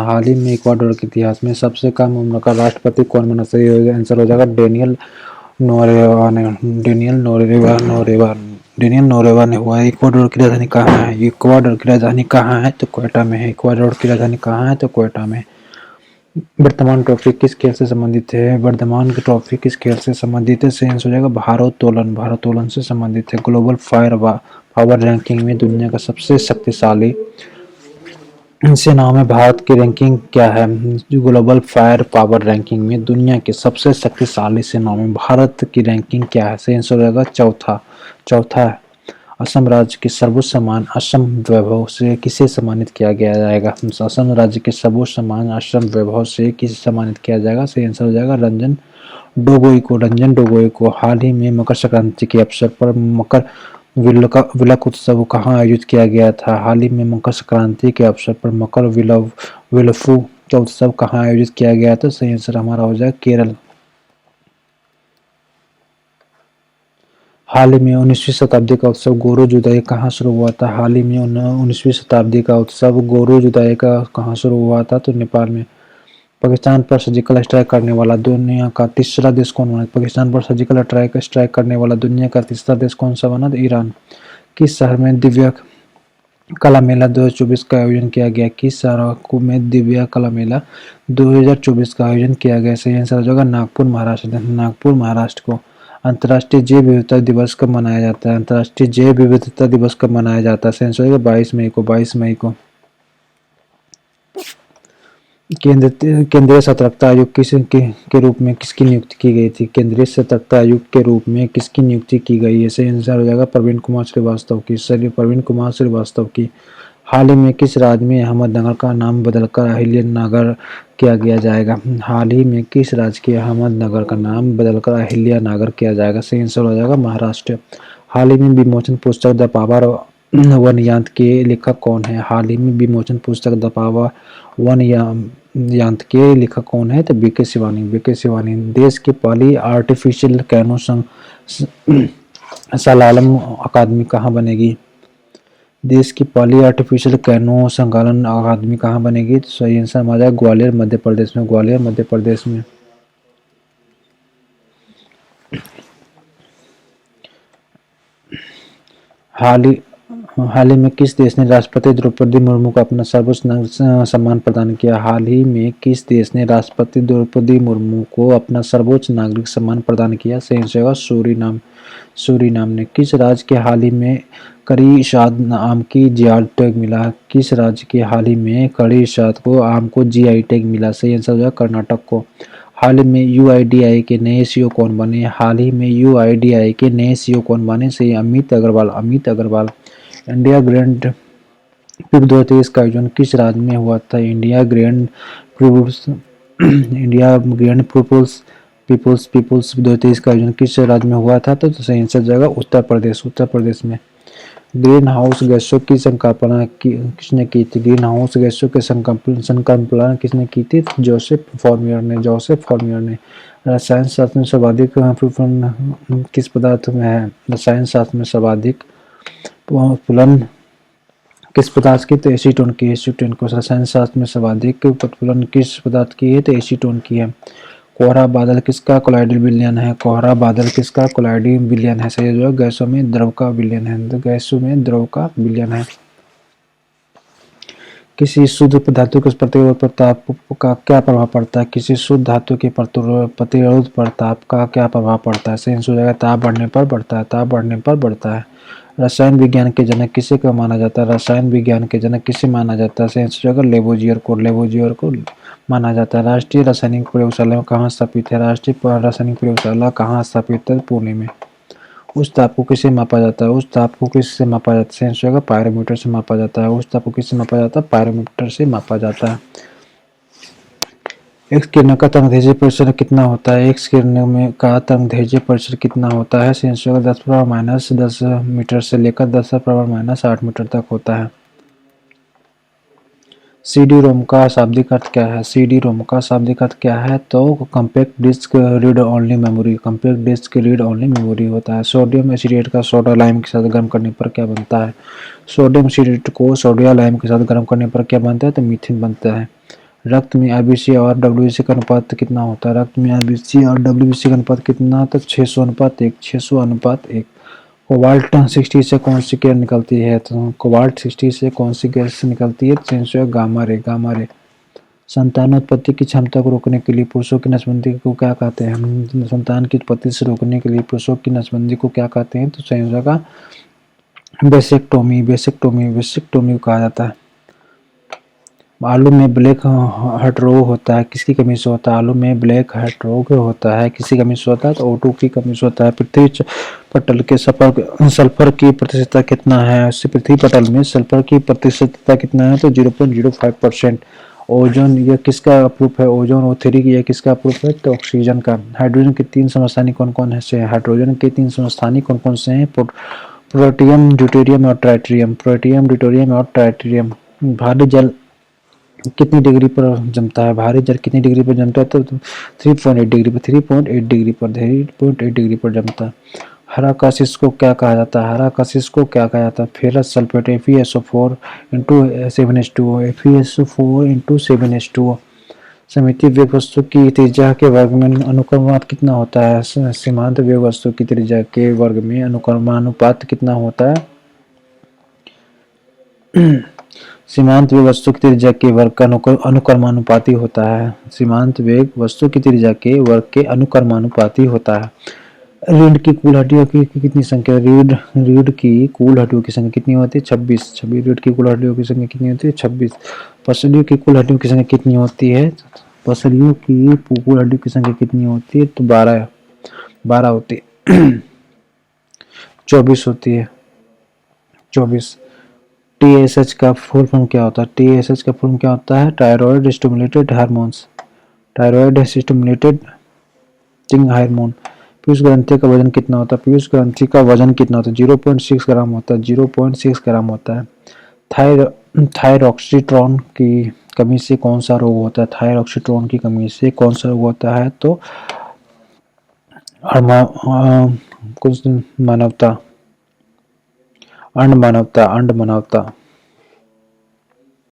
हाल ही में इक्वाडोर के इतिहास में सबसे कम उम्र का राष्ट्रपति कौन बना? सही आंसर हो जाएगा डेनियल नोरेवा ने। डेनियल नोरेवा ने हुआ। इक्वाडोर की राजधानी कहाँ है? इक्वाडोर की राजधानी कहाँ है? तो क्वेटा में है। इक्वाडोर की राजधानी कहाँ है? तो क्वेटा में। वर्तमान ट्रॉफी किस खेल से संबंधित है? वर्तमान की ट्रॉफी किस खेल से संबंधित है? सही आंसर हो जाएगा भारोत्तोलन। भारोत्तोलन से संबंधित है। ग्लोबल फायर पावर रैंकिंग में दुनिया का सबसे शक्तिशाली इनसे नाम है। भारत की रैंकिंग क्या है? ग्लोबल फायर पावर रैंकिंग में दुनिया के सबसे शक्तिशाली सेनाओं में भारत की रैंकिंग क्या है? सही आंसर होगा चौथा है। असम राज्य के सर्वोच्च सम्मान असम वैभव से किसे सम्मानित किया गया जाएगा? असम राज्य के सर्वोच्च सम्मान असम वैभव से किसे सम्मानित किया जाएगा? सही आंसर हो जाएगा रंजन डोगोई को। हाल ही में मकर संक्रांति के अवसर पर मकर विलक उत्सव कहाँ आयोजित किया गया था? हाल ही में मकर संक्रांति के अवसर पर मकर विलफू का उत्सव कहाँ आयोजित किया गया था? सही आंसर हमारा हो जाएगा केरल। हाल ही में 19वीं शताब्दी का उत्सव गोरु जुदाई कहाँ शुरू हुआ था? हाल ही में 19वीं शताब्दी का उत्सव गोरु जुदाई का कहाँ शुरू हुआ था? तो नेपाल में। पाकिस्तान पर सर्जिकल स्ट्राइक करने वाला दुनिया का तीसरा देश कौन बना? पाकिस्तान पर सर्जिकल स्ट्राइक करने वाला दुनिया का तीसरा देश कौन सा बना? तो ईरान। किस शहर में दिव्य कला मेला 2024 का आयोजन किया गया? किस शहर में दिव्य कला मेला 2024 का आयोजन किया गया? सही आंसर हो जाएगा नागपुर महाराष्ट्र। नागपुर महाराष्ट्र को। अंतर्राष्ट्रीय जैव विविधता दिवस कब मनाया जाता है? अंतर्राष्ट्रीय जैव विविधता दिवस कब मनाया जाता है? सही आंसर हो जाएगा 22 मई को। 22 मई को। केंद्रीय सतर्कता आयोग के रूप में किसकी नियुक्ति की गई थी? केंद्रीय सतर्कता आयोग के रूप में किसकी नियुक्ति की गई है? सही आंसर हो जाएगा प्रवीण कुमार श्रीवास्तव की। हाल ही में किस राज्य में अहमदनगर का नाम बदलकर अहिल्यानगर किया गया जाएगा? हाल ही में किस राज्य के अहमदनगर का नाम बदलकर अहिल्यानगर किया जाएगा? सही आंसर हो जाएगा महाराष्ट्र। हाल ही में विमोचन पुस्तक द पावर वनयंत्र के लेखक कौन है? हाल ही में विमोचन पुस्तक द पावर वनयंत्र के लेखक कौन है? तो बीके शिवानी। देश की पहली आर्टिफिशियल कैनो सलालम अकादमी कहाँ बनेगी? देश की पहली आर्टिफिशियल कैनो संचालन अकादमी कहाँ बनेगी? तो सही आंसर हमारा ग्वालियर मध्य प्रदेश में। हाल ही में किस देश ने राष्ट्रपति द्रौपदी मुर्मू को अपना सर्वोच्च सम्मान प्रदान किया? हाल ही में किस देश ने राष्ट्रपति द्रौपदी मुर्मू को अपना सर्वोच्च नागरिक सम्मान प्रदान किया? सही आंसर होगा सूरीनाम ने। किस राज्य के हाल ही में कड़ी शाद आम की जीआई टैग मिला? किस राज्य के हाल ही में कड़ी शाद को आम को जीआई टैग मिला? सही आंसर हो जाएगा कर्नाटक को। हाल ही में यूआईडीआई के नए सीईओ कौन बने? हाल ही में यूआईडीआई के नए सीईओ कौन बने? सही Amit Agrawal. India Grand Prix 2023 का आयोजन किस राज्य में हुआ था? इंडिया ग्रैंड पीपुल्स 2023 का आयोजन किस राज्य में हुआ था? तो सही आंसर जाएगा उत्तर प्रदेश में। ग्रीन हाउस गैसों की संकल्पना किसने की थी? ग्रीन हाउस गैसों के संकल्पना किसने की थी? जोसेफ फॉर्मियर ने। रसायन शास्त्र में सर्वाधिक प्रोटॉन किस पदार्थ में है? रसायन शास्त्र में सर्वाधिक उत्प्लावन किस पदार्थ की? तो एसीटोन की। को रसायन शास्त्र में सर्वाधिक उत्प्लावन किस पदार्थ की है? तो एसीटोन की है। कोहरा बादल किसका कोलाइडल विलयन है? सही जो गैसों में द्रव का विलयन है। किसी शुद्ध धातु के प्रतिरोध पर ताप का क्या प्रभाव पड़ता है? किसी शुद्ध धातु के प्रतिरोध पर ताप का क्या प्रभाव पड़ता है? सही आंसर हो जाएगा ताप बढ़ने पर बढ़ता है। रसायन विज्ञान के जनक किसे का माना जाता है? रसायन विज्ञान के जनक किसे माना जाता है? सही आंसर हो जाएगा लेवोजियर को माना जाता है। राष्ट्रीय रासायनिक प्रयोगशाला कहाँ स्थापित है? राष्ट्रीय रासायनिक प्रयोगशाला कहाँ स्थापित है? पुणे में। उस ताप को किससे मापा जाता है? सही आंसर होगा पायरोमीटर से मापा जाता है। उस ताप को किससे मापा जाता है? पायरोमीटर से मापा जाता है। एक्स किरणों का तरंगदैर्घ्य परिसर कितना होता है? एक्स किरणों का तरंगदैर्घ्य परिसर कितना होता है? सही आंसर होगा 10⁻⁻10 मीटर से लेकर 10⁻⁸ मीटर तक होता है। सीडी रोम का शाब्दिक अर्थ क्या है? सीडी रोम का शाब्दिक अर्थ क्या है? तो compact disc read only memory होता है। सोडियम एसिटेट का सोडा लाइम के साथ गर्म करने पर क्या बनता है? सोडियम एसिटेट को सोडियम लाइम के साथ गर्म करने पर क्या बनता है? तो मीथेन बनता है। रक्त में आरबीसी और डब्ल्यूबीसी का अनुपात कितना होता है? रक्त में आरबीसी और डब्ल्यूबीसी का अनुपात कितना? तो 600:1, 600:1। कोबाल्ट 60 से कौन सी किरण निकलती है? तो कोबाल्ट 60 से कौन सी गैस निकलती है? Sensor gamma ray, gamma ray. संतानोत्पत्ति की क्षमता को रोकने के लिए पुरुषों की नसबंदी को क्या कहते हैं? संतान की उत्पत्ति से रोकने के लिए पुरुषों की नसबंदी को क्या कहते हैं? तो संयोजन का वेसेक्टोमी, वेसेक्टोमी, वेसेक्टोमी को कहा जाता है। आलू में ब्लैक हार्ट रोग होता है, किसकी कमी से होता है? आलू में ब्लैक हार्ट रोग होता है, किसकी कमी से होता है? तो O2 की कमी से होता है। पृथ्वी पटल के सल्फर की प्रतिशतता कितना है? पृथ्वी पटल में सल्फर की प्रतिशतता कितना है? तो 0.05%। ओजोन, यह किसका प्रूफ है? ओजोन O3 की, यह किसका प्रूफ है? तो ऑक्सीजन का। हाइड्रोजन के 3 समस्थानिक कौन कौन से हैं? हाइड्रोजन के 3 समस्थानिक कौन कौन से हैं? प्रोटियम, ड्यूटेरियम और ट्राइटेरियम। प्रोटियम, ड्यूटेरियम और ट्राइटेरियम। भारी जल कितनी डिग्री पर जमता है? भारी जल कितनी डिग्री पर जमता है? तो 3.8 डिग्री पर, 3.8 डिग्री पर, 3.8 डिग्री पर जमता है। हरा कशिश को क्या कहा जाता है? हरा कशिश को क्या कहा जाता है? Ferrous sulphate, FeSO4 into 7H2O, FeSO4 into 7H2O। समिति वेग वस्तु की त्रिज्या के वर्ग में अनुक्रमानुपात कितना होता है? सीमांत वेग वस्तु की त्रिज्या के वर्ग में अनुक्रमानुपात कितना होता है? सीमांत वेग वस्तु की त्रिज्या के वर्ग का अनुक्रमानुपाती होता है। सीमांत वेग वस्तु की त्रिज्या के वर्ग के अनुक्रमानुपाती होता है। रीढ़ की कुल हड्डियों की कितनी संख्या? रीढ़ की कुल हड्डियों की संख्या कितनी होती है? 26। रीढ़ की कुल हड्डियों की संख्या कितनी होती है? 26। पसलियों की कुल हड्डियों की संख्या कितनी होती है? पसलियों की कुल हड्डियों की संख्या कितनी होती है? तो 12 होती है। 24 होती है, 24। TSH का फुल फॉर्म क्या होता है? TSH का फुल फॉर्म क्या होता है? Thyroid stimulated hormones, thyroid stimulated hormone. Piyush ग्रंथि का वजन कितना होता है? पीयूष ग्रंथि का वजन कितना होता है? 0.6 ग्राम होता है, 0.6 ग्राम होता है। थायरॉक्सिट्रॉन की कमी से कौन सा रोग होता है? थायरॉक्सिट्रॉन की कमी से कौन सा रोग होता है? तो कुछ मानवता, अंड मानवता, अंड मानवता।